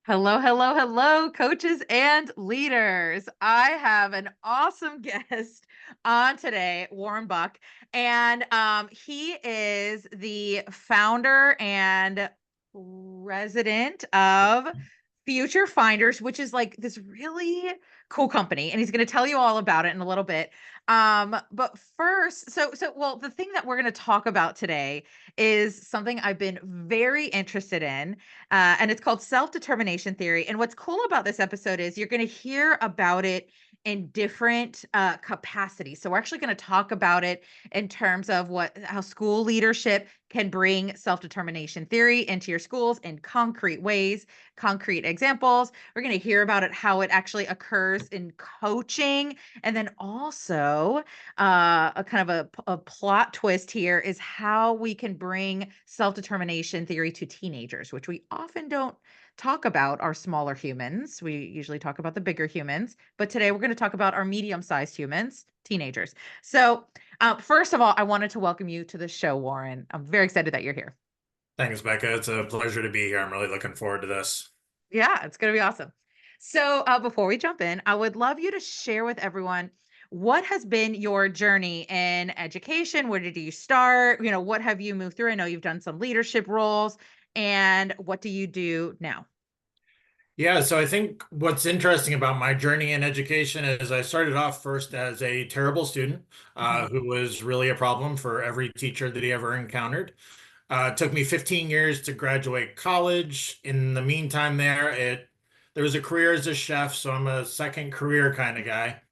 Hello, hello, hello, coaches and leaders. I have an awesome guest on today, Warren Buck, and he is the founder and president of Future Finders, which is like this really cool company, and he's going to tell you all about it in a little bit. But first, well, the thing that we're going to talk about today is something I've been very interested in, and it's called self-determination theory. And what's cool about this episode is you're going to hear about it in different capacities. So we're actually going to talk about it in terms of how school leadership can bring self-determination theory into your schools in concrete ways, concrete examples. We're going to hear about it, how it actually occurs in coaching. And then also a kind of a plot twist here is how we can bring self-determination theory to teenagers, which we often don't talk about our smaller humans. We usually talk about the bigger humans, but today we're going to talk about our medium-sized humans, teenagers. So first of all, I wanted to welcome you to the show, Warren. I'm very excited that you're here. Thanks, Becca. It's a pleasure to be here. I'm really looking forward to this. Yeah, it's going to be awesome. So before we jump in, I would love you to share with everyone what has been your journey in education. Where did you start? What have you moved through? I know you've done some leadership roles, and what do you do now? Yeah, so I think what's interesting about my journey in education is I started off first as a terrible student Mhm. who was really a problem for every teacher that he ever encountered. It took me 15 years to graduate college. In the meantime, there was a career as a chef, so I'm a second career kind of guy.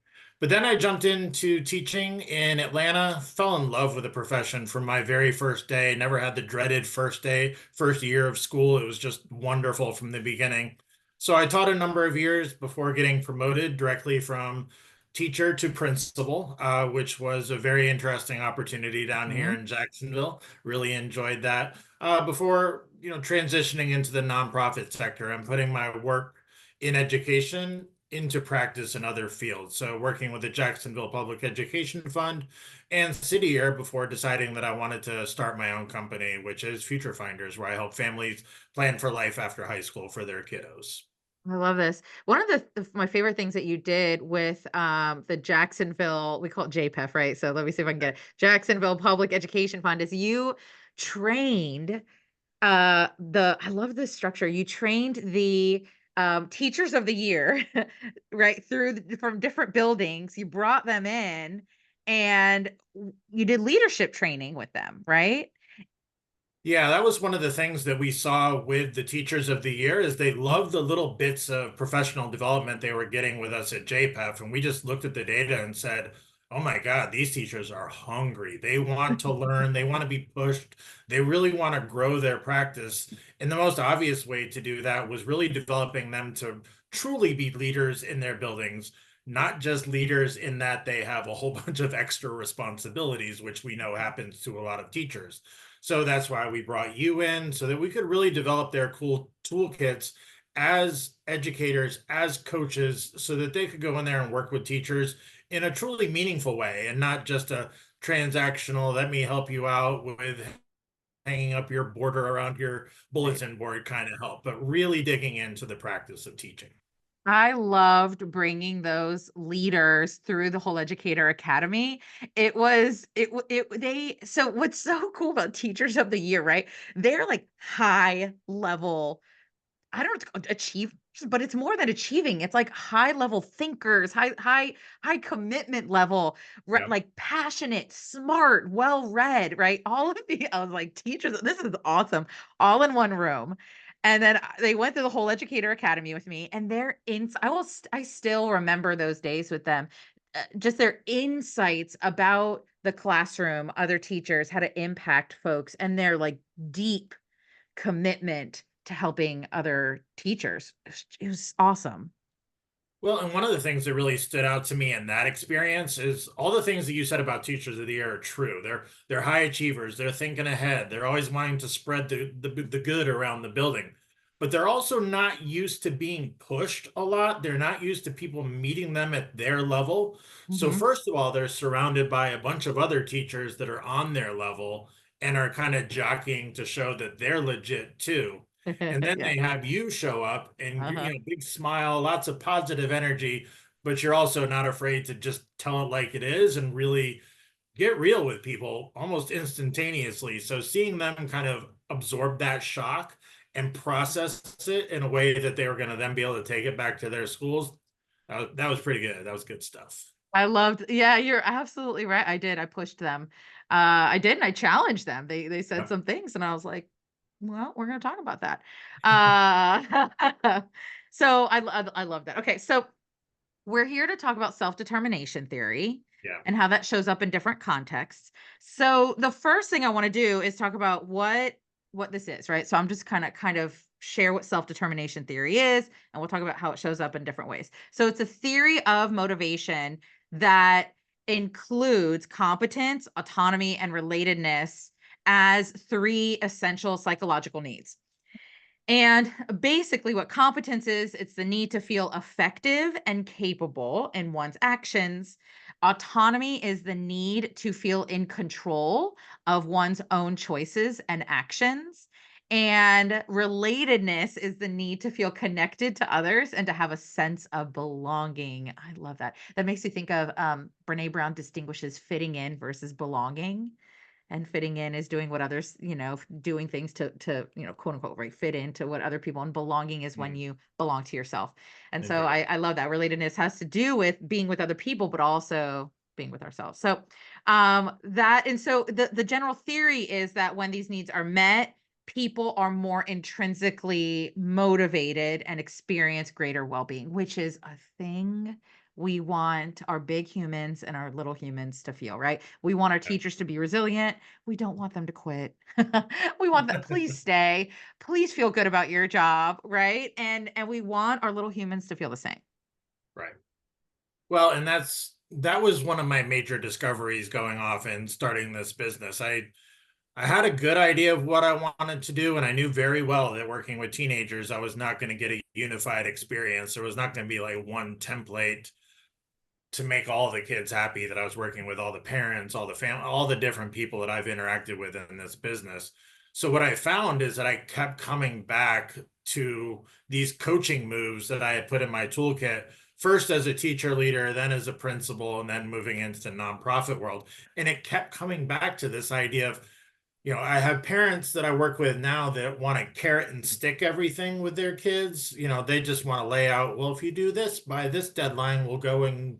But then I jumped into teaching in Atlanta, fell in love with the profession from my very first day. Never had the dreaded first day, first year of school. It was just wonderful from the beginning. So I taught a number of years before getting promoted directly from teacher to principal, which was a very interesting opportunity down here Mhm. in Jacksonville. Really enjoyed that. Before, transitioning into the nonprofit sector and putting my work in education into practice in other fields. So working with the Jacksonville Public Education Fund and City Year before deciding that I wanted to start my own company, which is Future Finders, where I help families plan for life after high school for their kiddos. I love this. One of my favorite things that you did with the Jacksonville, we call it JPEF, right? So let me see if I can get it. Jacksonville Public Education Fund is you trained the I love this structure. You trained the teachers of the year right through from different buildings. You brought them in and you did leadership training with them, right? Yeah, that was one of the things that we saw with the teachers of the year is they loved the little bits of professional development they were getting with us at JPEF. And we just looked at the data and said, oh my God, these teachers are hungry. They want to learn, they want to be pushed, they really want to grow their practice. And the most obvious way to do that was really developing them to truly be leaders in their buildings, not just leaders in that they have a whole bunch of extra responsibilities, which we know happens to a lot of teachers. So that's why we brought you in so that we could really develop their cool toolkits as educators, as coaches, so that they could go in there and work with teachers in a truly meaningful way and not just a transactional, let me help you out with hanging up your border around your Right. bulletin board kind of help, but really digging into the practice of teaching. I loved bringing those leaders through the whole educator academy. It was they so what's so cool about teachers of the year, right? They're like high level. I don't know what to achieve, but it's more than achieving. It's like high level thinkers, high commitment level, Yeah. like passionate, smart, well read, right? All of the I was like teachers, this is awesome, all in one room. And then they went through the whole educator academy with me, and I still remember those days with them. Just their insights about the classroom, other teachers, how to impact folks, and their like deep commitment to helping other teachers. It was awesome. Well, and one of the things that really stood out to me in that experience is all the things that you said about teachers of the year are true. They're high achievers. They're thinking ahead. They're always wanting to spread the good around the building. But they're also not used to being pushed a lot. They're not used to people meeting them at their level. So Mhm. first of all, they're surrounded by a bunch of other teachers that are on their level and are kind of jockeying to show that they're legit too. And then Yeah. they have you show up and you're, Uh-huh. big smile, lots of positive energy, but you're also not afraid to just tell it like it is and really get real with people almost instantaneously. So seeing them kind of absorb that shock and process it in a way that they were going to then be able to take it back to their schools, that was pretty good. That was good stuff. I loved yeah, you're absolutely right. I did. I pushed them. I did, and I challenged them. They said Yeah. some things, and I was like, "Well, we're gonna talk about that." Uh, so I love that. Okay, so we're here to talk about self-determination theory Yeah. and how that shows up in different contexts. So the first thing I want to do is talk about what this is, right? So I'm just kind of share what self-determination theory is, and we'll talk about how it shows up in different ways. So it's a theory of motivation that includes competence, autonomy, and relatedness as three essential psychological needs. And basically, what competence is, it's the need to feel effective and capable in one's actions. Autonomy is the need to feel in control of one's own choices and actions. And relatedness is the need to feel connected to others and to have a sense of belonging. I love that. That makes me think of Brene Brown distinguishes fitting in versus belonging, and fitting in is doing what others, doing things to quote unquote, right, fit into what other people, and belonging is when Mm, you belong to yourself. And so interesting. I love that relatedness has to do with being with other people, but also being with ourselves. So that and so the general theory is that when these needs are met, people are more intrinsically motivated and experience greater well-being, which is a thing we want our big humans and our little humans to feel, right? We want our teachers to be resilient. We don't want them to quit. We want that, please stay. Please feel good about your job, right? And we want our little humans to feel the same. Right. Well, and that was one of my major discoveries going off and starting this business. I had a good idea of what I wanted to do, and I knew very well that working with teenagers, I was not going to get a unified experience. There was not going to be like one template to make all the kids happy that I was working with, all the parents, all the family, all the different people that I've interacted with in this business. So what I found is that I kept coming back to these coaching moves that I had put in my toolkit, first as a teacher leader, then as a principal, and then moving into the nonprofit world. And it kept coming back to this idea of, I have parents that I work with now that want to carrot and stick everything with their kids. They just want to lay out, well, if you do this by this deadline, we'll go and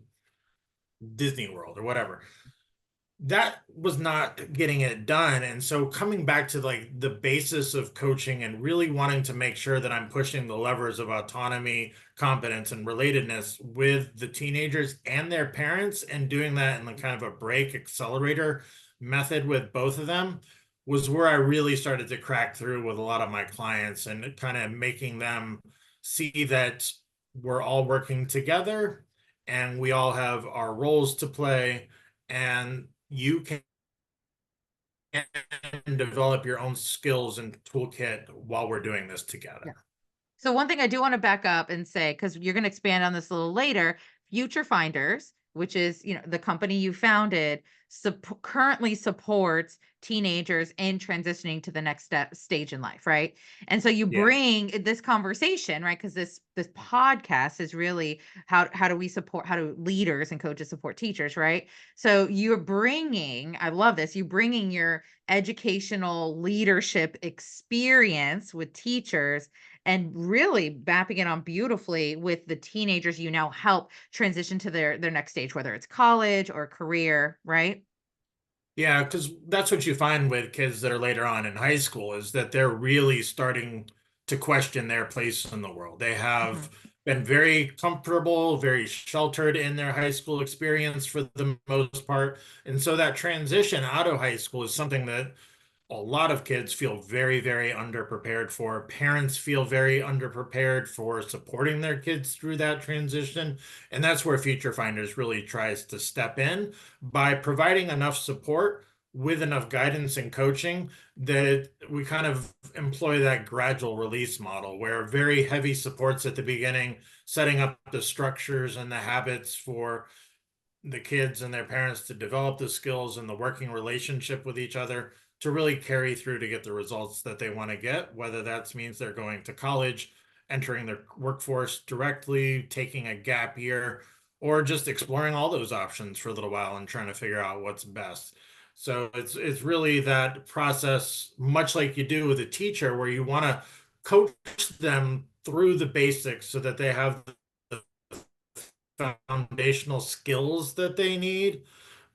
Disney World or whatever. That was not getting it done. And so coming back to like the basis of coaching and really wanting to make sure that I'm pushing the levers of autonomy, competence, and relatedness with the teenagers and their parents, and doing that in the kind of a break accelerator method with both of them, was where I really started to crack through with a lot of my clients and kind of making them see that we're all working together and we all have our roles to play, and you can develop your own skills and toolkit while we're doing this together. So one thing I do want to back up and say, because you're going to expand on this a little later, Future Finders, which is the company you founded, currently supports teenagers in transitioning to the next stage in life, right? And so you Yeah. bring this conversation, right? Because this podcast is really how do leaders and coaches support teachers, right? So you're bringing, I love this, you bringing your educational leadership experience with teachers and really mapping it on beautifully with the teenagers you now help transition to their next stage, whether it's college or career, right? Yeah, because that's what you find with kids that are later on in high school is that they're really starting to question their place in the world. They have Mhm. been very comfortable, very sheltered in their high school experience for the most part. And so that transition out of high school is something that a lot of kids feel very, very underprepared for. Parents feel very underprepared for supporting their kids through that transition. And that's where Future Finders really tries to step in by providing enough support with enough guidance and coaching that we kind of employ that gradual release model where very heavy supports at the beginning, setting up the structures and the habits for the kids and their parents to develop the skills and the working relationship with each other, to really carry through to get the results that they want to get, whether that means they're going to college, entering the workforce directly, taking a gap year, or just exploring all those options for a little while and trying to figure out what's best. So it's really that process, much like you do with a teacher, where you want to coach them through the basics so that they have the foundational skills that they need,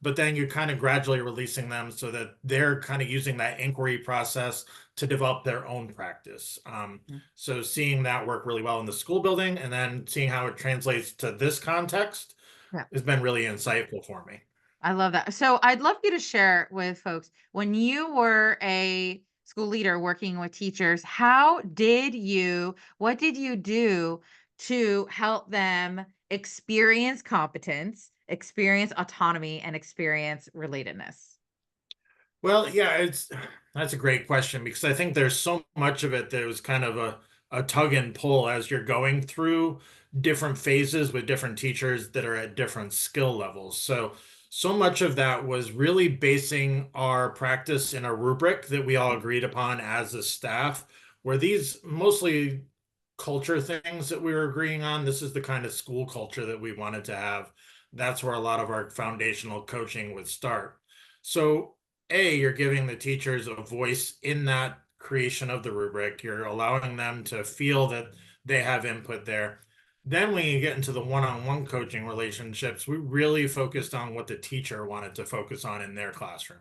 but then you're kind of gradually releasing them so that they're kind of using that inquiry process to develop their own practice. Mhm. So seeing that work really well in the school building and then seeing how it translates to this context Yeah. has been really insightful for me. I love that. So I'd love you to share with folks when you were a school leader working with teachers, what did you do to help them experience competence, experience autonomy, and experience relatedness? Well, yeah, that's a great question because I think there's so much of it that was kind of a tug and pull as you're going through different phases with different teachers that are at different skill levels. So much of that was really basing our practice in a rubric that we all agreed upon as a staff, where these mostly culture things that we were agreeing on. This is the kind of school culture that we wanted to have. That's where a lot of our foundational coaching would start. So you're giving the teachers a voice in that creation of the rubric. You're allowing them to feel that they have input there. Then when you get into the one-on-one coaching relationships, we really focused on what the teacher wanted to focus on in their classroom.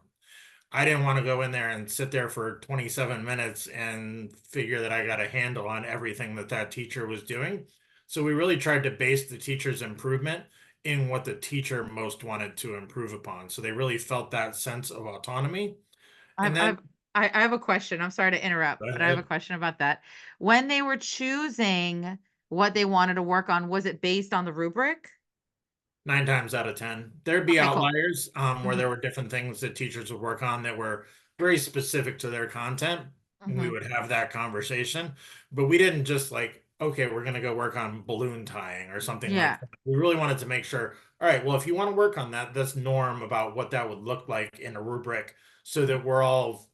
I didn't want to go in there and sit there for 27 minutes and figure that I got a handle on everything that that teacher was doing. So we really tried to base the teacher's improvement in what the teacher most wanted to improve upon. So they really felt that sense of autonomy. I've And then I've I have a question. I'm sorry to interrupt, go but I have a ahead. question about that. When they were choosing what they wanted to work on, was it based on the rubric? 9 times out of 10. There'd be Okay, cool. outliers where Mhm, there were different things that teachers would work on that were very specific to their content. And we mhm. would have that conversation, but we didn't just like, okay, we're going to go work on balloon tying or something like Yeah. that. We really wanted to make sure, all right, well, if you want to work on that, that's norm about what that would look like in a rubric so that we're all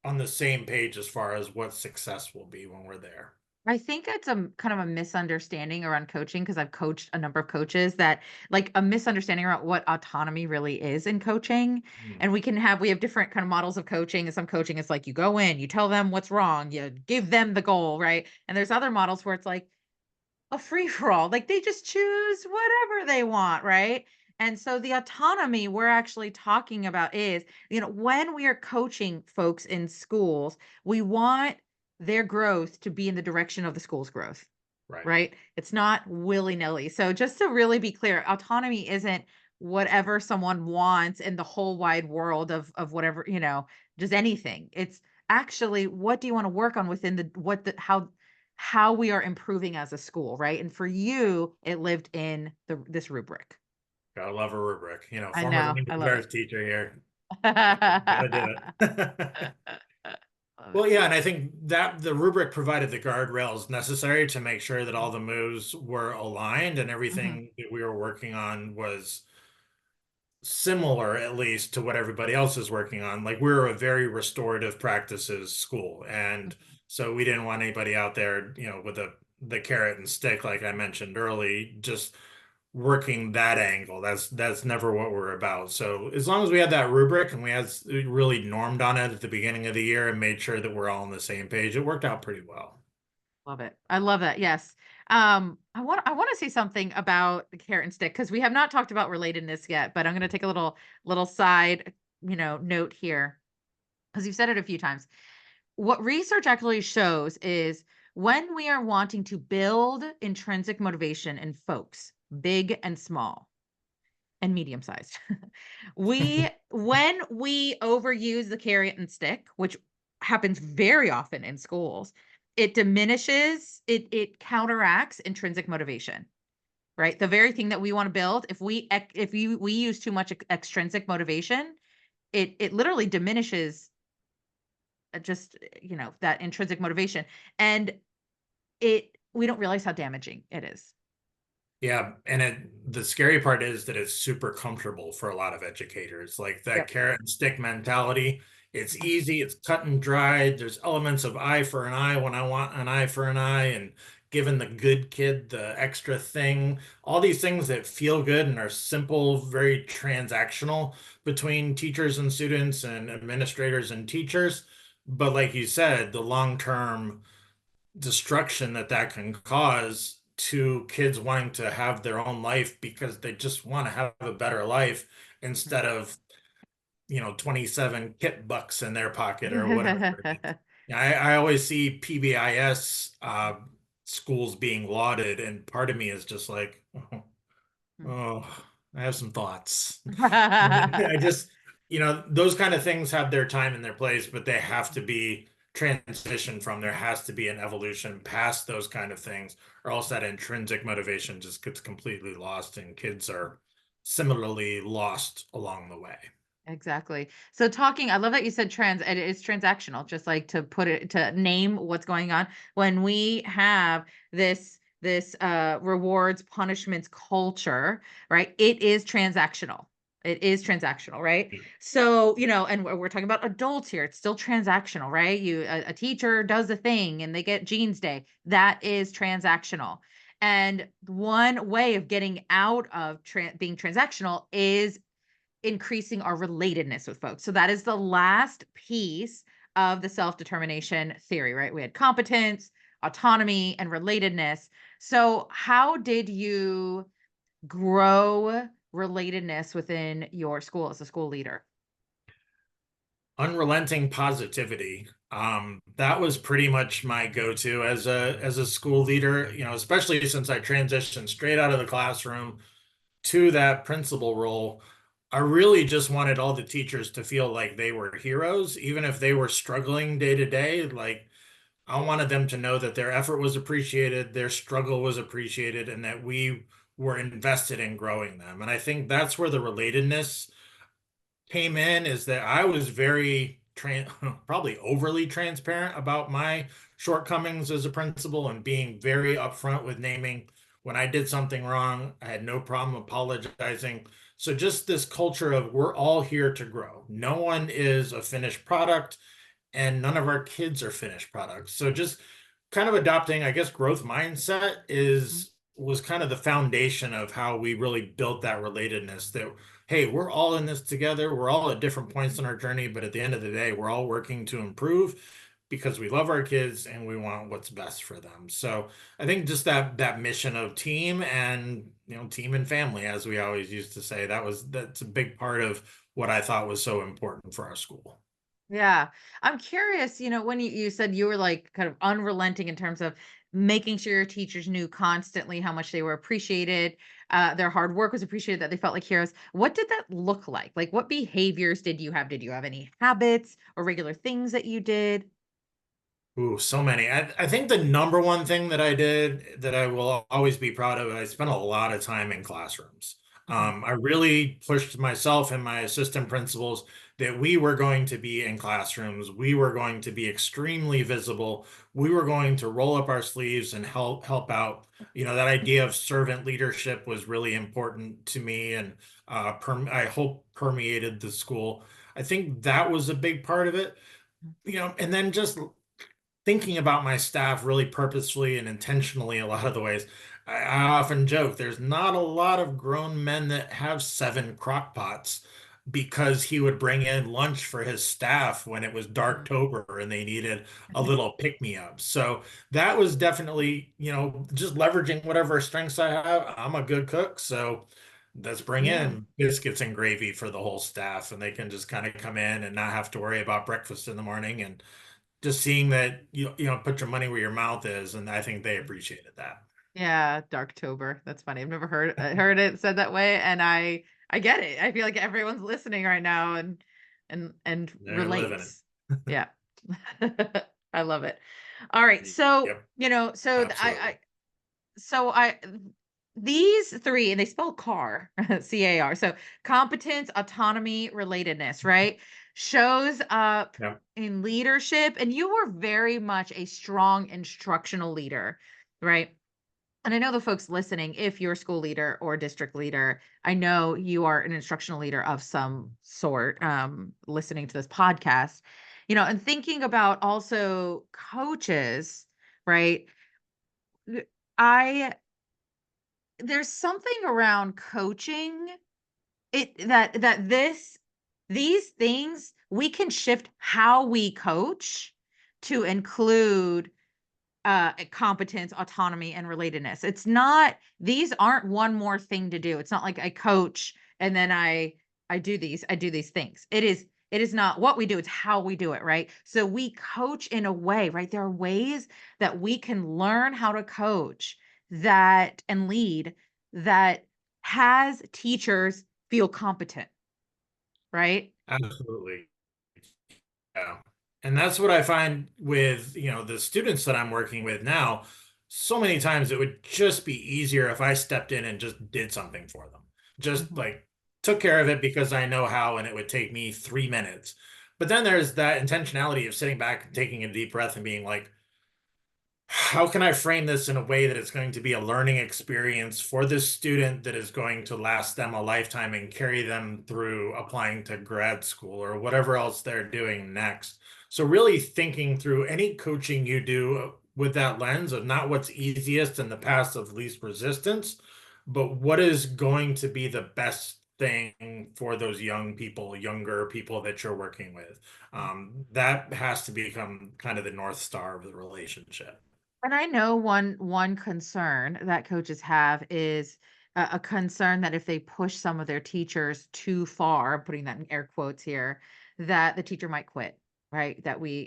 on the same page as far as what success will be when we're there. I think it's a kind of a misunderstanding around coaching because I've coached a number of coaches that like a misunderstanding around what autonomy really is in coaching. Hmm. And we have different kind of models of coaching. And some coaching is like you go in, you tell them what's wrong, you give them the goal, right? And there's other models where it's like a free for all. Like they just choose whatever they want, right? And so the autonomy we're actually talking about is, when we are coaching folks in schools, we want their growth to be in the direction of the school's growth, Right. right? It's not willy-nilly. So just to really be clear, autonomy isn't whatever someone wants in the whole wide world of whatever, just anything. It's actually what do you want to work on within the what the how we are improving as a school, right? And for you, it lived in this rubric. Gotta love a rubric. I Former know. Lincoln I love it. Bears teacher here. Gotta do Love it. it. Well, yeah, and I think that the rubric provided the guardrails necessary to make sure that all the moves were aligned and Mhm, everything that we were working on was similar, at least, to what everybody else is working on. Like we're a very restorative practices school, and mhm. so we didn't want anybody out there, with the carrot and stick, like I mentioned early, just working that angle. That's never what we're about. So as long as we had that rubric and we had really normed on it at the beginning of the year and made sure that we're all on the same page, it worked out pretty well. Love it. I love that. Yes. I want to say something about the carrot and stick because we have not talked about relatedness yet, but I'm going to take a little side, note here because you've said it a few times. What research actually shows is when we are wanting to build intrinsic motivation in folks, big and small and medium sized, when we overuse the carrot and stick, which happens very often in schools, it counteracts intrinsic motivation, right? The very thing that we want to build, if we use too much extrinsic motivation, it literally diminishes just that intrinsic motivation, and it we don't realize how damaging it is. Yeah, and the scary part is that it's super comfortable for a lot of educators. Like that Yep. carrot and stick mentality It's easy, it's cut and dried. There's elements of eye for an eye when I want an eye for an eye, and giving the good kid the extra thing. All these things that feel good and are simple, very transactional between teachers and students and administrators and teachers. But like you said, the long-term destruction that that can cause to kids wanting to have their own life because they just want to have a better life instead of 27 kit bucks in their pocket or whatever it is. Yeah, I always see PBIS schools being lauded, and part of me is just like, oh, I have some thoughts. I just, those kind of things have their time and their place, but they have to be transitioned from. There has to be an evolution past those kind of things, or else that intrinsic motivation just gets completely lost, and kids are similarly lost along the way. Exactly. So talking, I love that you said it is transactional, just like to put it to name what's going on. When we have this rewards punishments culture, right? It is transactional. It is transactional, right? So, and we're talking about adults here. It's still transactional, right? A teacher does a thing and they get jeans day. That is transactional. And one way of getting out of being transactional is increasing our relatedness with folks. So that is the last piece of the self-determination theory, right? We had competence, autonomy, and relatedness. So how did you grow relatedness within your school as a school leader? Unrelenting positivity. That was pretty much my go-to as a school leader, especially since I transitioned straight out of the classroom to that principal role. I really just wanted all the teachers to feel like they were heroes, even if they were struggling day to day. Like, I wanted them to know that their effort was appreciated, their struggle was appreciated, and that we were invested in growing them. And I think that's where the relatedness came in, is that I was very probably overly transparent about my shortcomings as a principal, and being very upfront with naming when I did something wrong. I had no problem apologizing. So just this culture of we're all here to grow. No one is a finished product, and none of our kids are finished products. So just kind of adopting, I guess, growth mindset Mhm. is was kind of the foundation of how we really built that relatedness, that hey, we're all in this together. We're all at different points in our journey, but at the end of the day, we're all working to improve because we love our kids and we want what's best for them. So I think just that mission of team, and team and family, as we always used to say, that's a big part of what I thought was so important for our school. Yeah. I'm curious, when you said you were like kind of unrelenting in terms of making sure your teachers knew constantly how much they were appreciated, their hard work was appreciated, that they felt like heroes. What did that look like? Like, what behaviors did you have? Did you have any habits or regular things that you did? Ooh, so many. I think the number one thing that I did that I will always be proud of, I spent a lot of time in classrooms. Mhm. I really pushed myself and my assistant principals that we were going to be in classrooms. We were going to be extremely visible. We were going to roll up our sleeves and help out. That idea of servant leadership was really important to me, and I hope permeated the school. I think that was a big part of it. And then just thinking about my staff really purposefully and intentionally a lot of the ways. I often joke there's not a lot of grown men that have 7 crock pots, because he would bring in lunch for his staff when it was Mhm. Darktober and they needed a little pick-me-up. So that was definitely, just leveraging whatever strengths I have. I'm a good cook, so let's bring Yeah. in biscuits and gravy for the whole staff, and they can just kind of come in and not have to worry about breakfast in the morning, and just seeing that put your money where your mouth is, and I think they appreciated that. Yeah, Darktober. That's funny. I've never heard it said that way, and I get it. I feel like everyone's listening right now and They're living relates. it. Yeah. I love it. All right. So, Yep, I absolutely. so I these three, and they spell CAR, CAR. So competence, autonomy, relatedness, right? Shows up Yep. in leadership, and you were very much a strong instructional leader, right? And I know the folks listening, if you're a school leader or district leader, I know you are an instructional leader of some sort, listening to this podcast, and thinking about also coaches, right? th- I There's something around coaching that these things we can shift how we coach to include competence, autonomy, and relatedness. These aren't one more thing to do. It's not like I coach and then I do these things. It is not what we do, it's how we do it, right? So we coach in a way, right? There are ways that we can learn how to coach that and lead that has teachers feel competent, right? Absolutely. Yeah. And that's what I find with, the students that I'm working with now. So many times it would just be easier if I stepped in and just did something for them. Just Mhm. like took care of it because I know how and it would take me 3 minutes. But then there's that intentionality of sitting back and taking a deep breath and being like, how can I frame this in a way that it's going to be a learning experience for this student that is going to last them a lifetime and carry them through applying to grad school or whatever else they're doing next? So, really thinking through any coaching you do with that lens of not what's easiest and the path of least resistance, but what is going to be the best thing for those younger people that you're working with. That has to become kind of the North Star of the relationship. And I know one concern that coaches have is a concern that if they push some of their teachers too far, I'm putting that in air quotes here, that the teacher might quit, right?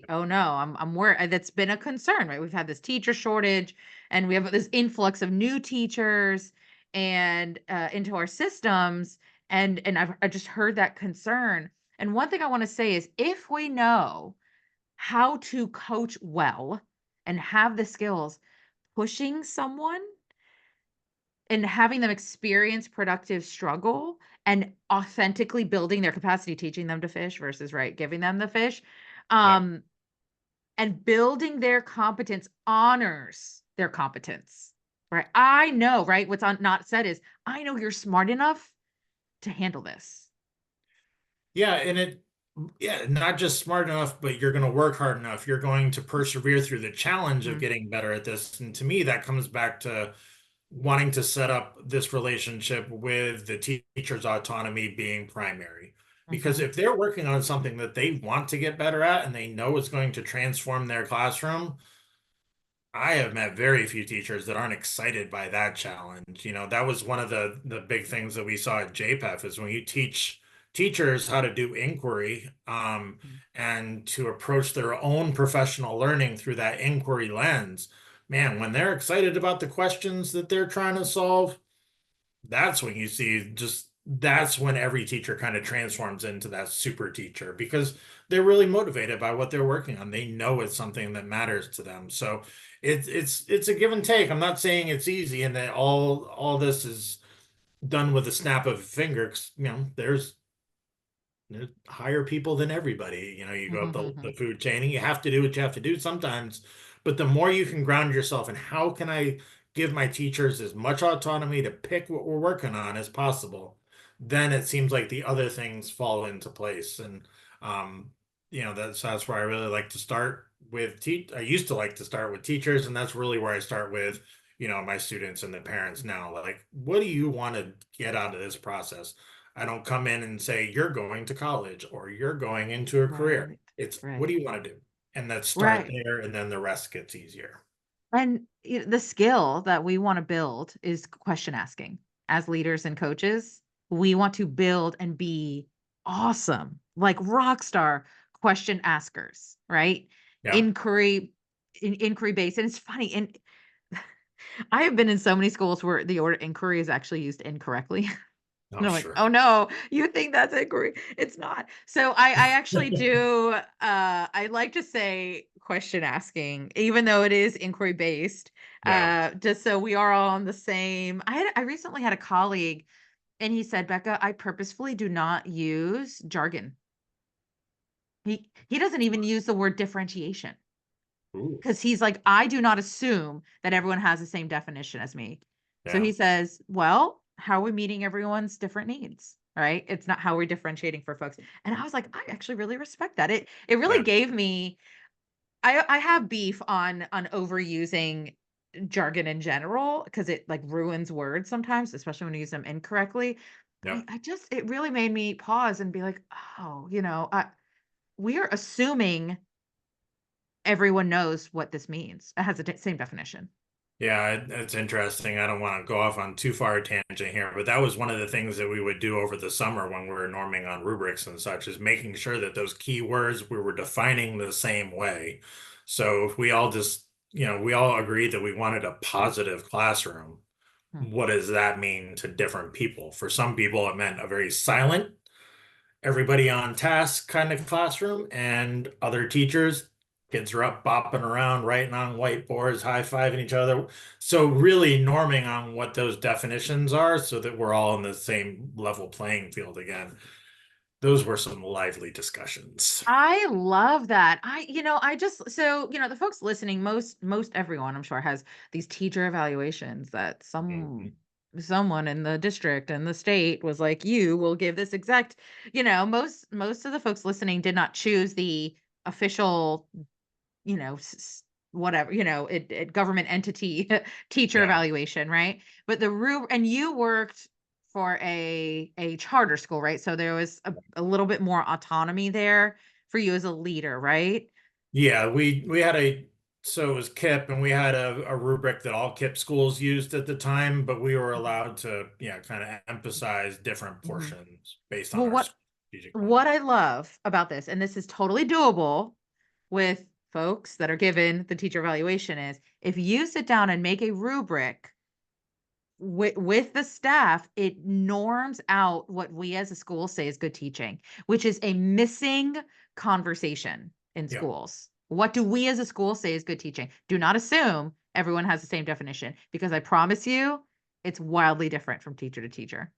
Oh no, I'm worried. That's been a concern, right? We've had this teacher shortage, and we have this influx of new teachers and into our systems, and I just heard that concern. And one thing I want to say is, if we know how to coach well and have the skills, pushing someone and having them experience productive struggle and authentically building their capacity, teaching them to fish versus, right, giving them the fish, Yeah. um, and building their competence honors their competence, right? I know, right? What's not said is, I know you're smart enough to handle this. Yeah, not just smart enough, but you're going to work hard enough. You're going to persevere through the challenge of Mhm, getting better at this. And to me, that comes back to wanting to set up this relationship with the teacher's autonomy being primary. Because mhm, if they're working on something that they want to get better at and they know is going to transform their classroom, I have met very few teachers that aren't excited by that challenge. That was one of the big things that we saw at JPEF is when you teach teachers how to do inquiry, mhm. and to approach their own professional learning through that inquiry lens. Man, when they're excited about the questions that they're trying to solve, that's when you see just that's when every teacher kind of transforms into that super teacher because they're really motivated by what they're working on. They know it's something that matters to them. So it's a give and take. I'm not saying it's easy and that all this is done with a snap of a finger. 'Cause, there's higher people than everybody. You go up the food chain and you have to do what you have to do sometimes. But the more you can ground yourself in how can I give my teachers as much autonomy to pick what we're working on as possible, then it seems like the other things fall into place. And um, that's where I really like to start with I used to like to start with teachers, and that's really where I start with, my students and the parents now. Like, what do you want to get out of this process? I don't come in and say, you're going to college or you're going into a career. Right, It's what right, do you want to do? And let's start right. there, and then the rest gets easier. And the skill that we want to build is question asking. As leaders and coaches, we want to build and be awesome, like rock star question askers, right? Yeah. Inquiry based. And it's funny. And I have been in so many schools where the word inquiry is actually used incorrectly. Oh, And I'm like, sure. "Oh, no, you think that's inquiry." It's not. So I actually do, I like to say question asking, even though it is inquiry based, Yeah. just so we are all on the same. I recently had a colleague, and he said, "Becca, I purposefully do not use jargon." He doesn't even use the word differentiation. Ooh, because he's like, I do not assume that everyone has the same definition as me. So yeah, he says, well, how are we meeting everyone's different needs? Right. It's not how we're differentiating for folks. And I was like, I actually really respect that. It really yeah, gave me, I have beef on overusing jargon in general because it like ruins words sometimes, especially when you use them incorrectly. But yeah. I just it really made me pause and be like, oh, we are assuming everyone knows what this means. It has the same definition. Yeah, it's interesting. I don't want to go off on too far a tangent here, but that was one of the things that we would do over the summer when we were norming on rubrics and such, is making sure that those key words we were defining the same way. So if we all just, we all agreed that we wanted a positive classroom, Hmm. what does that mean to different people? For some people, it meant a very silent, everybody on task kind of classroom, and other teachers, kids are up bopping around, writing on whiteboards, high-fiving each other. So really norming on what those definitions are so that we're all in the same level playing field again. Those were some lively discussions. I love that. I just so, the folks listening, most everyone I'm sure has these teacher evaluations that Mhm. someone in the district and the state was like, you will give this exact, most of the folks listening did not choose the official, whatever, government entity teacher Yeah. evaluation, right? But and you worked for a charter school, right? So there was a little bit more autonomy there for you as a leader, right? Yeah, we had so it was KIP, and we had a rubric that all KIP schools used at the time, but we were Mhm. allowed to, yeah, kind of emphasize different Mhm. portions based on Well, our what strategic plan. what I love about this, and this is totally doable with folks that are given the teacher evaluation, is if you sit down and make a rubric with the staff, it norms out what we as a school say is good teaching, which is a missing conversation in Yeah. schools. What do we as a school say is good teaching? Do not assume everyone has the same definition, because I promise you it's wildly different from teacher to teacher.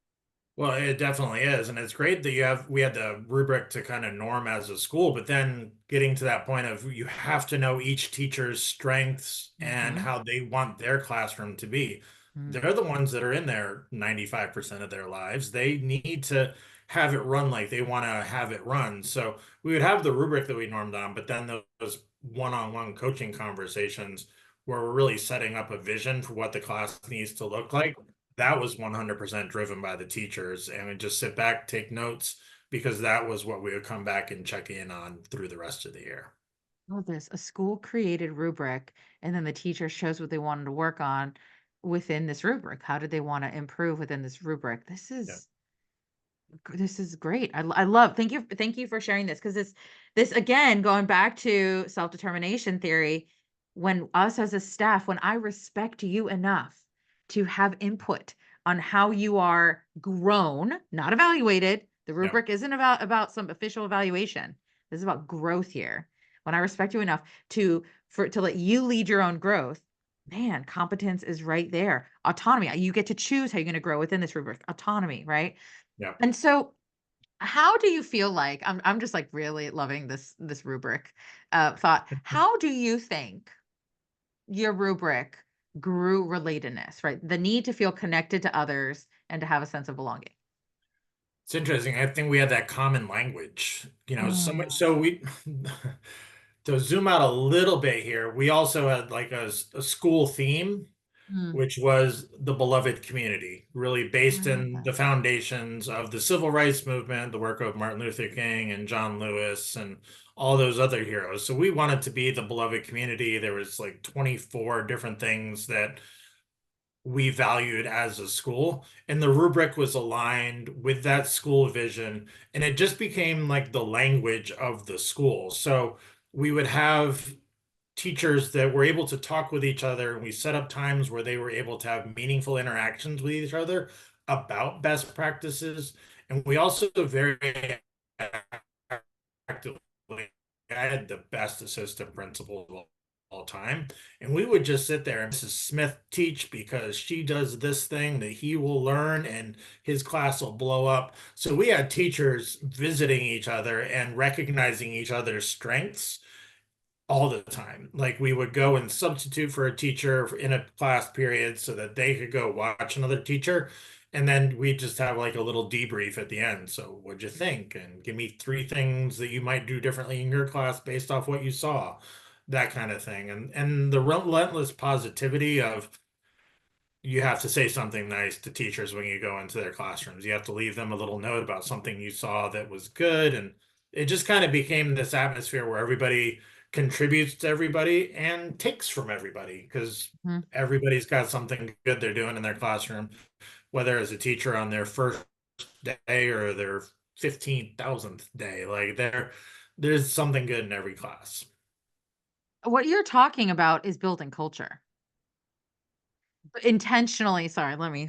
Well, it definitely is. And it's great that we had the rubric to kind of norm as a school, but then getting to that point of you have to know each teacher's strengths and Mhm. how they want their classroom to be. Mm. They're the ones that are in there 95% of their lives. They need to have it run like they want to have it run. So we would have the rubric that we normed on, but then those one-on-one coaching conversations where we're really setting up a vision for what the class needs to look like, that was 100% driven by the teachers, and we just sit back, take notes, because that was what we would come back and check in on through the rest of the year. Oh, this a school created rubric, and then the teacher shows what they wanted to work on within this rubric. How did they want to improve within this rubric? Yeah. This is great. I love. Thank you for sharing this, because this again, going back to self-determination theory, when us as a staff, when I respect you enough to have input on how you are grown, not evaluated. The Yeah. rubric isn't about some official evaluation. This is about growth here. When I respect you enough to let you lead your own growth, man, competence is right there. Autonomy. You get to choose how you're going to grow within this rubric. Autonomy, right? Yeah. And so, how do you feel like I'm just like really loving this rubric thought. How do you think your rubric grew relatedness, right? The need to feel connected to others and to have a sense of belonging. It's interesting. I think we had that common language, Mm, so we to zoom out a little bit here, we also had like a school theme, mm. which was the beloved community, really Oh, I based love in that. the foundations of the civil rights movement, the work of Martin Luther King and John Lewis and all those other heroes. So we wanted to be the beloved community. There was like 24 different things that we valued as a school, and the rubric was aligned with that school vision, and it just became like the language of the school. So we would have teachers that were able to talk with each other, and we set up times where they were able to have meaningful interactions with each other about best practices. And we also very actively had the best assistant principal of all time, and we would just sit there and Mrs. Smith teach because she does this thing that he will learn and his class will blow up. So we had teachers visiting each other and recognizing each other's strengths all the time. Like we would go and substitute for a teacher in a class period so that they could go watch another teacher. And then we just have like a little debrief at the end. So what'd you think? And give me three things that you might do differently in your class based off what you saw, that kind of thing. And the relentless positivity of you have to say something nice to teachers when you go into their classrooms. You have to leave them a little note about something you saw that was good. And it just kind of became this atmosphere where everybody contributes to everybody and takes from everybody because Mhm. everybody's got something good they're doing in their classroom, whether as a teacher on their first day or their 15,000th day. Like there's something good in every class. What you're talking about is building culture. Intentionally, sorry, let me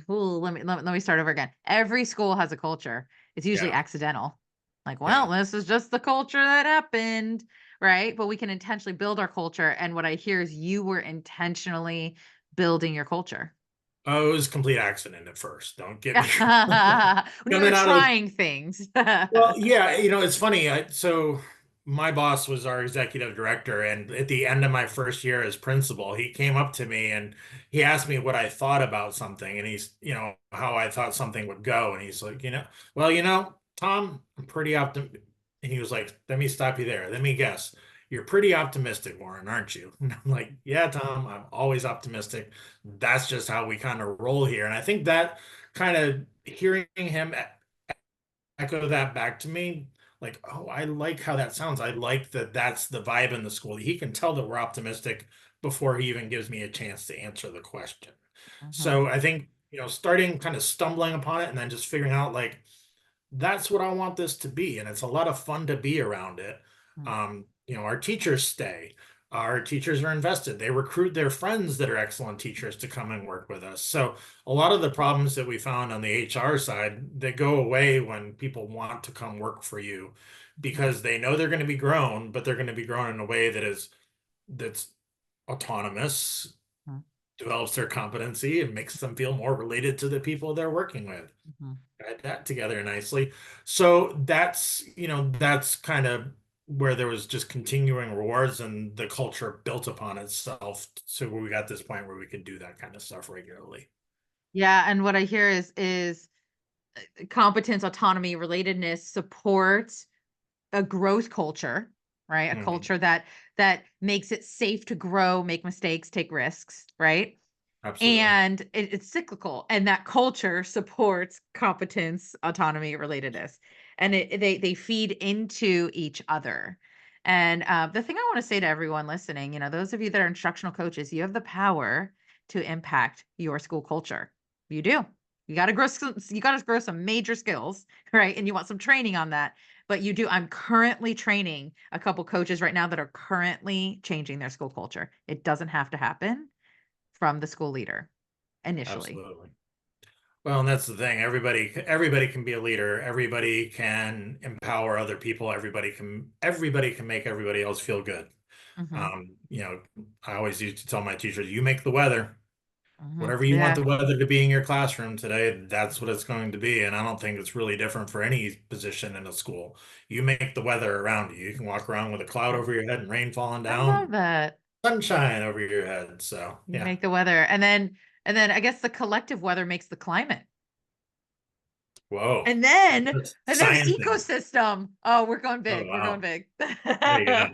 start over again. Every school has a culture. It's usually Yeah. accidental. Like, well, Yeah. this is just the culture that happened, right? But we can intentionally build our culture. And what I hear is you were intentionally building your culture. Oh, it was complete accident at first. Don't get me wrong. When you were Coming out of trying things. Well, yeah, it's funny. So my boss was our executive director, and at the end of my first year as principal, he came up to me and he asked me what I thought about something, and how I thought something would go, and he's like, well, Tom, I'm pretty optimistic. And he was like, let me stop you there. Let me guess. You're pretty optimistic, Warren, aren't you? And I'm like, yeah, Tom, I'm always optimistic. That's just how we kind of roll here. And I think that kind of hearing him echo that back to me. Like, oh, I like how that sounds. I like that that's the vibe in the school. He can tell that we're optimistic before he even gives me a chance to answer the question. Mhm, So I think, starting kind of stumbling upon it and then just figuring out like, that's what I want this to be. And it's a lot of fun to be around it. mhm, Our teachers stay. Our teachers are invested. They recruit their friends that are excellent teachers to come and work with us. So a lot of the problems that we found on the HR side that go away when people want to come work for you mhm, because they know they're going to be grown, but they're going to be grown in a way that's autonomous, mhm, develops their competency, and makes them feel more related to the people they're working with. mhm. Add that together nicely. So that's kind of where there was just continuing rewards and the culture built upon itself. So we got this point where we could do that kind of stuff regularly. Yeah, and what I hear is competence, autonomy, relatedness supports a growth culture, right? A Mhm. culture that makes it safe to grow, make mistakes, take risks, right? Absolutely. And it's cyclical, and that culture supports competence, autonomy, relatedness, and they feed into each other. And the thing I want to say to everyone listening, those of you that are instructional coaches, you have the power to impact your school culture. You do. You got to grow some major skills, right? And you want some training on that, but you do. I'm currently training a couple coaches right now that are currently changing their school culture. It doesn't have to happen from the school leader initially. Absolutely. Well, and that's the thing. Everybody can be a leader. Everybody can empower other people. Everybody can make everybody else feel good. Mhm, Um, you know, I always used to tell my teachers, you make the weather. mhm. Whatever you want Yeah, the weather to be in your classroom today, that's what it's going to be. And I don't think it's really different for any position in a school. You make the weather around you. You can walk around with a cloud yeah. over your head and rain falling I love down, that. sunshine over your head. So You yeah. make the weather, and then I guess the collective weather makes the climate. Whoa. And then That's and then the sciencing. ecosystem. Oh, we're going Oh big. We're going wow. big. There you go.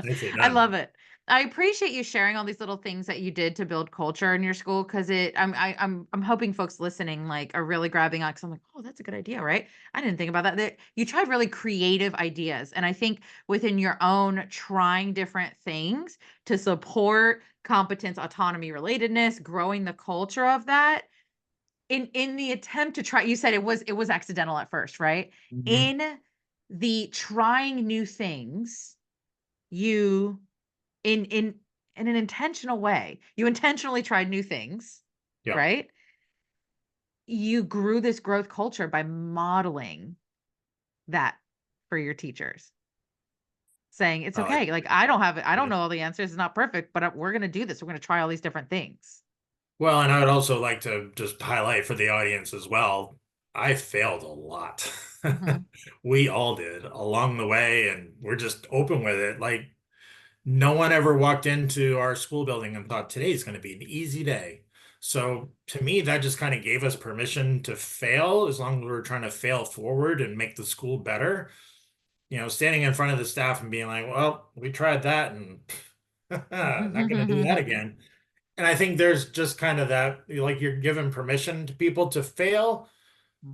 Nicely I done. love it. I appreciate you sharing all these little things that you did to build culture in your school because I'm hoping folks listening like are really grabbing on because I'm like, oh, that's a good idea, right? I didn't think about that. That you tried really creative ideas. And I think within your own trying different things to support competence, autonomy, relatedness, growing the culture of that in the attempt to try, you said it was accidental at first, right? Mhm. In the trying new things, you in an intentional way, you intentionally tried new things, Yeah. right? You grew this growth culture by modeling that for your teachers, saying, "It's I like okay, like, I that. don't have it, I don't Yeah. know all the answers, it's not perfect, but, we're gonna do this, we're gonna try all these different things." Well, and I would also like to just highlight for the audience as well. I failed a lot. Mhm, We all did along the way, and we're just open with it. Like no one ever walked into our school building and thought today's going to be an easy day. So to me, that just kind of gave us permission to fail as long as we were trying to fail forward and make the school better. Standing in front of the staff and being like, well, we tried that and not going to do that again. And I think there's just kind of that, like you're giving permission to people to fail,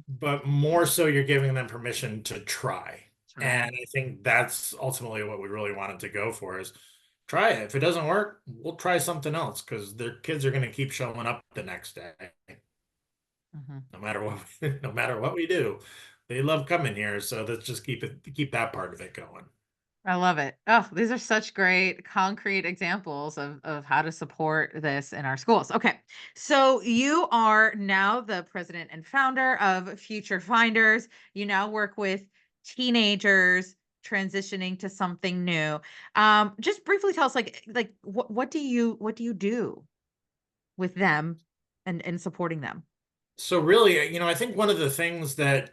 but more so you're giving them permission to try. Right. And I think that's ultimately what we really wanted to go for is try it. If it doesn't work, we'll try something else because their kids are going to keep showing up the next day, Mhm. no matter what, no matter what we do. They love coming here, so let's just keep that part of it going. I love it. Oh, these are such great concrete examples of how to support this in our schools. Okay. So you are now the president and founder of Future Finders. You now work with teenagers transitioning to something new. Just briefly tell us like what do you do with them and supporting them? So really, I think one of the things that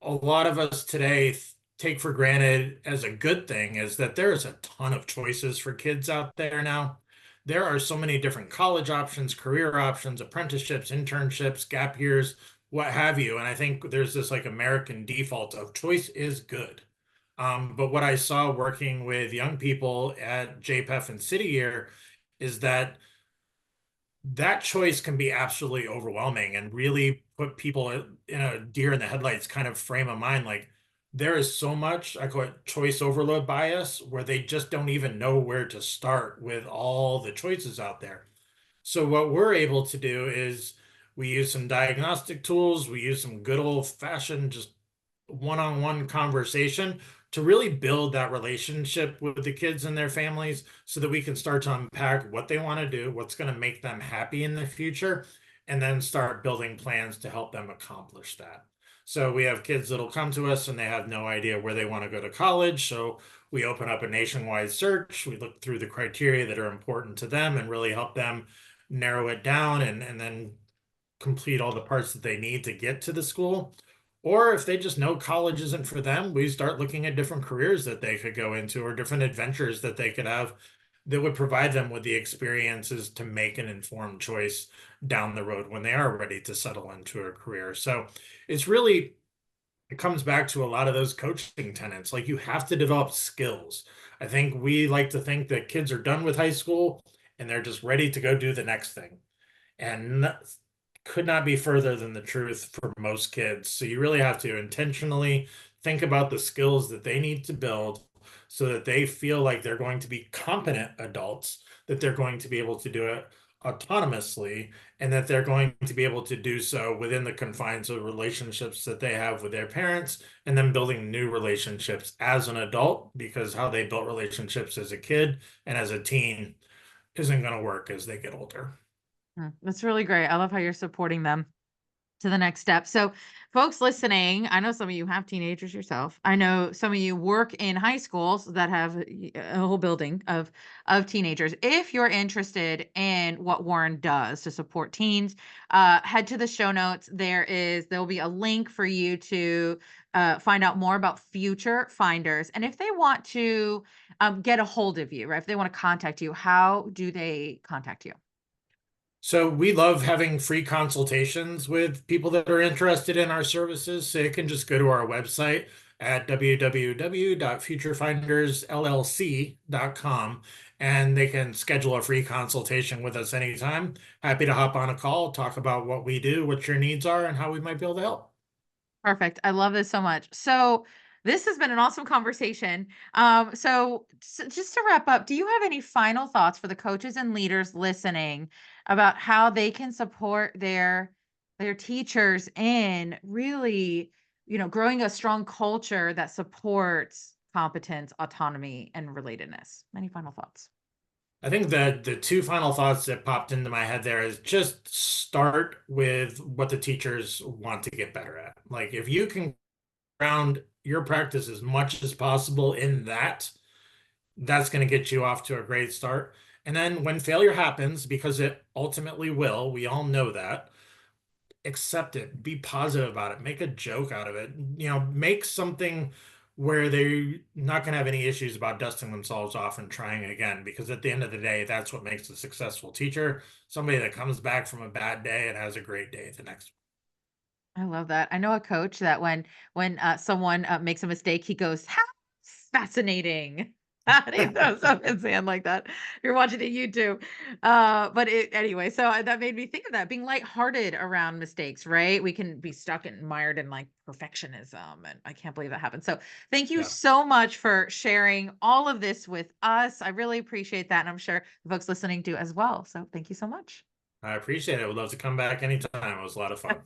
a lot of us today take for granted as a good thing is that there's a ton of choices for kids out there now. There are so many different college options, career options, apprenticeships, internships, gap years, what have you. And I think there's this like American default of choice is good. But what I saw working with young people at JPEF and City Year is that choice can be absolutely overwhelming and really put people in a deer in the headlights kind of frame of mind. Like there is so much, I call it choice overload bias, where they just don't even know where to start with all the choices out there. So what we're able to do is we use some diagnostic tools, we use some good old fashioned just one-on-one conversation to really build that relationship with the kids and their families so that we can start to unpack what they want to do, what's going to make them happy in the future, and then start building plans to help them accomplish that. So we have kids that'll come to us and they have no idea where they want to go to college. So we open up a nationwide search. We look through the criteria that are important to them and really help them narrow it down and then complete all the parts that they need to get to the school. Or if they just know college isn't for them, we start looking at different careers that they could go into or different adventures that they could have that would provide them with the experiences to make an informed choice down the road when they are ready to settle into a career. So it's really, it comes back to a lot of those coaching tenets. Like you have to develop skills. I think we like to think that kids are done with high school and they're just ready to go do the next thing. And could not be further than the truth for most kids. So you really have to intentionally think about the skills that they need to build so that they feel like they're going to be competent adults, that they're going to be able to do it autonomously, and that they're going to be able to do so within the confines of relationships that they have with their parents, and then building new relationships as an adult, because how they built relationships as a kid and as a teen isn't going to work as they get older. That's really great. I love how you're supporting them to the next step. So, folks listening, I know some of you have teenagers yourself. I know some of you work in high schools that have a whole building of teenagers. If you're interested in what Warren does to support teens, head to the show notes. There will be a link for you to find out more about Future Finders, and if they want to get a hold of you, right? If they want to contact you, how do they contact you? So we love having free consultations with people that are interested in our services. So you can just go to our website at www.futurefindersllc.com and they can schedule a free consultation with us anytime. Happy to hop on a call, talk about what we do, what your needs are, and how we might be able to help. Perfect. I love this so much. So this has been an awesome conversation. Just to wrap up, do you have any final thoughts for the coaches and leaders listening about how they can support their teachers in really, growing a strong culture that supports competence, autonomy, and relatedness? Any final thoughts? I think that the two final thoughts that popped into my head there is just start with what the teachers want to get better at. Like if you can ground your practice as much as possible in that, that's going to get you off to a great start. And then when failure happens, because it ultimately will, we all know that, accept it, be positive about it, make a joke out of it, make something where they're not going to have any issues about dusting themselves off and trying again. Because at the end of the day, that's what makes a successful teacher, somebody that comes back from a bad day and has a great day the next. I love that. I know a coach that when someone makes a mistake, he goes, "How fascinating!" And he throws up his hand like that. You're watching a YouTube, but anyway. So that made me think of that being lighthearted around mistakes. Right? We can be stuck and mired in like perfectionism, and I can't believe that happened. So thank you Yeah, so much for sharing all of this with us. I really appreciate that, and I'm sure the folks listening do as well. So thank you so much. I appreciate it. I would love to come back anytime. It was a lot of fun.